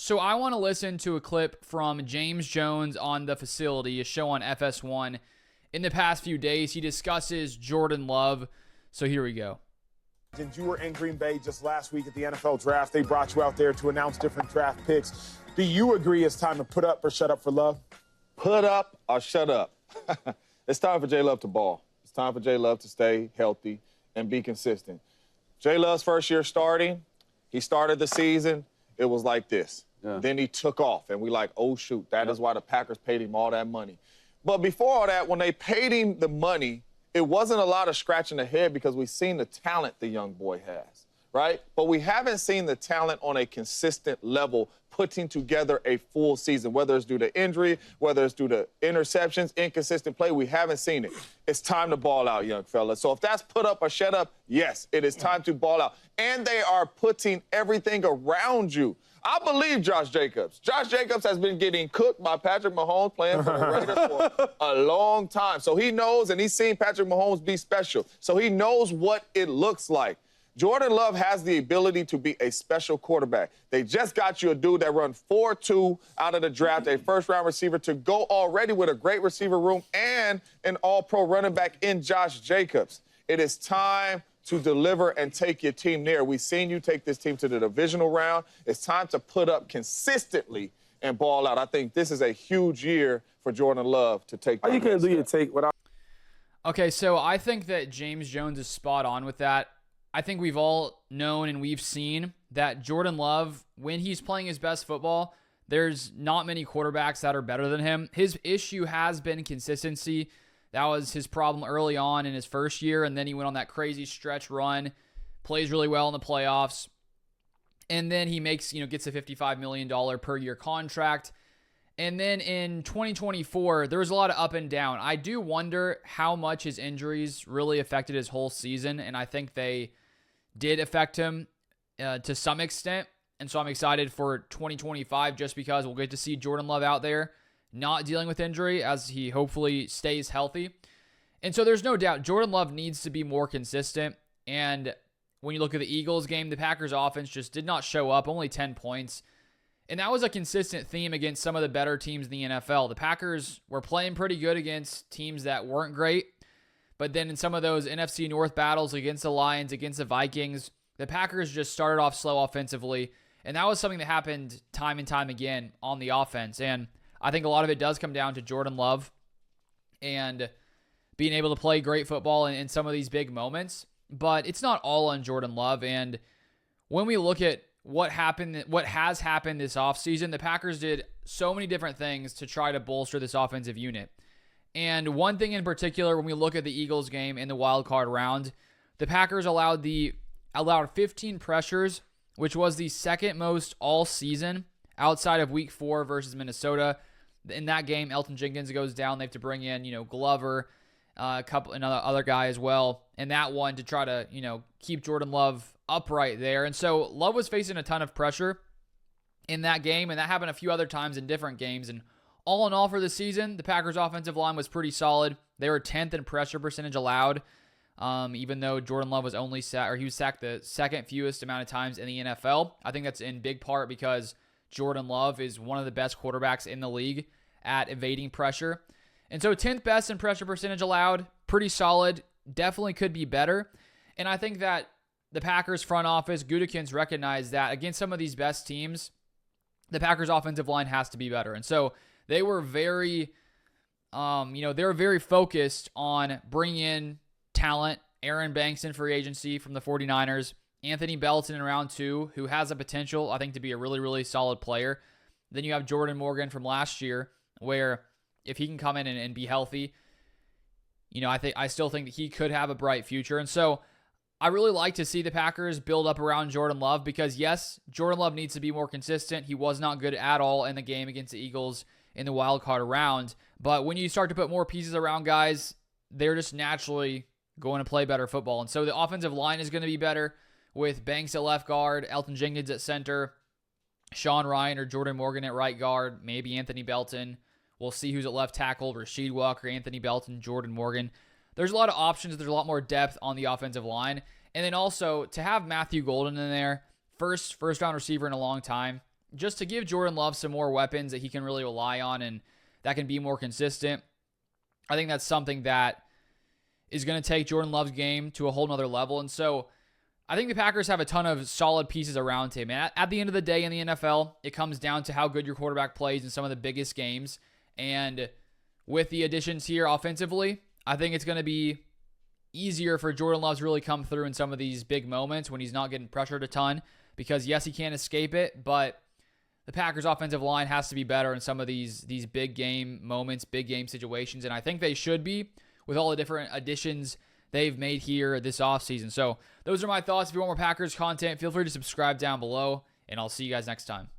So I want to listen to a clip from James Jones on The Facility, a show on FS1. In the past few days, he discusses Jordan Love. So here we go. You were in Green Bay just last week at the NFL draft. They brought you out there to announce different draft picks. Do you agree it's time to put up or shut up for Love? Put up or shut up? It's time for J. Love to ball. It's time for J. Love to stay healthy and be consistent. J. Love's first year starting, he started the season, it was like this. Yeah. Then he took off, and we like, oh, shoot, that is why the Packers paid him all that money. But before all that, when they paid him the money, it wasn't a lot of scratching the head because we've seen the talent the young boy has, right? But we haven't seen the talent on a consistent level putting together a full season, whether it's due to injury, whether it's due to interceptions, inconsistent play. We haven't seen it. It's time to ball out, young fella. So if that's put up or shut up, yes, it is time to ball out. And they are putting everything around you. I believe Josh Jacobs. Josh Jacobs has been getting cooked by Patrick Mahomes playing for the Raiders for a long time. So he knows, and he's seen Patrick Mahomes be special. So he knows what it looks like. Jordan Love has the ability to be a special quarterback. They just got you a dude that run 4.2 out of the draft, a first-round receiver to go already with a great receiver room and an all-pro running back in Josh Jacobs. It is time to deliver and take your team there. We've seen you take this team to the divisional round. It's time to put up consistently and ball out. I think this is a huge year for Jordan Love to take. How you gonna do your take without? Okay, so I think that James Jones is spot on with that. I think we've all known and we've seen that Jordan Love, when he's playing his best football, there's not many quarterbacks that are better than him. His issue has been consistency. That was his problem early on in his first year, and then he went on that crazy stretch run, plays really well in the playoffs, and then he gets a $55 million per year contract. And then in 2024, there was a lot of up and down. I do wonder how much his injuries really affected his whole season, and I think they did affect him to some extent. And so I'm excited for 2025 just because we'll get to see Jordan Love out there not dealing with injury as he hopefully stays healthy. And so there's no doubt Jordan Love needs to be more consistent. And when you look at the Eagles game, the Packers offense just did not show up, only 10 points. And that was a consistent theme against some of the better teams in the NFL. The Packers were playing pretty good against teams that weren't great. But then in some of those NFC North battles against the Lions, against the Vikings, the Packers just started off slow offensively. And that was something that happened time and time again on the offense. And I think a lot of it does come down to Jordan Love and being able to play great football in some of these big moments. But it's not all on Jordan Love. And when we look at what has happened this offseason, the Packers did so many different things to try to bolster this offensive unit. And one thing in particular, when we look at the Eagles game in the wild card round, the Packers allowed 15 pressures, which was the second most all season outside of week 4 versus Minnesota. In that game, Elton Jenkins goes down. They have to bring in, Glover, another other guy as well. And that one to try to, keep Jordan Love upright there. And so Love was facing a ton of pressure in that game, and that happened a few other times in different games. And all in all for the season, the Packers offensive line was pretty solid. They were 10th in pressure percentage allowed, even though Jordan Love was he was sacked the second fewest amount of times in the NFL. I think that's in big part because Jordan Love is one of the best quarterbacks in the league at evading pressure. And so 10th best in pressure percentage allowed, pretty solid, definitely could be better. And I think that the Packers front office, Gutekunst, recognized that against some of these best teams, the Packers offensive line has to be better. And so they were very, they were very focused on bringing in talent. Aaron Banks in free agency from the 49ers. Anthony Belton in round 2, who has a potential, I think, to be a really, really solid player. Then you have Jordan Morgan from last year, where if he can come in and be healthy, I still think that he could have a bright future. And so I really like to see the Packers build up around Jordan Love because, yes, Jordan Love needs to be more consistent. He was not good at all in the game against the Eagles in the wild card round. But when you start to put more pieces around guys, they're just naturally going to play better football. And so the offensive line is going to be better with Banks at left guard, Elton Jenkins at center, Sean Ryan or Jordan Morgan at right guard, maybe Anthony Belton. We'll see who's at left tackle, Rasheed Walker, Anthony Belton, Jordan Morgan. There's a lot of options. There's a lot more depth on the offensive line. And then also to have Matthew Golden in there, first round receiver in a long time. just to give Jordan Love some more weapons that he can really rely on and that can be more consistent. I think that's something that is going to take Jordan Love's game to a whole nother level. And so I think the Packers have a ton of solid pieces around him. And at the end of the day in the NFL, it comes down to how good your quarterback plays in some of the biggest games. And with the additions here offensively, I think it's going to be easier for Jordan Love to really come through in some of these big moments when he's not getting pressured a ton. Because yes, he can't escape it, but the Packers offensive line has to be better in some of these big game moments, big game situations. And I think they should be with all the different additions they've made here this offseason. So those are my thoughts. If you want more Packers content, feel free to subscribe down below, and I'll see you guys next time.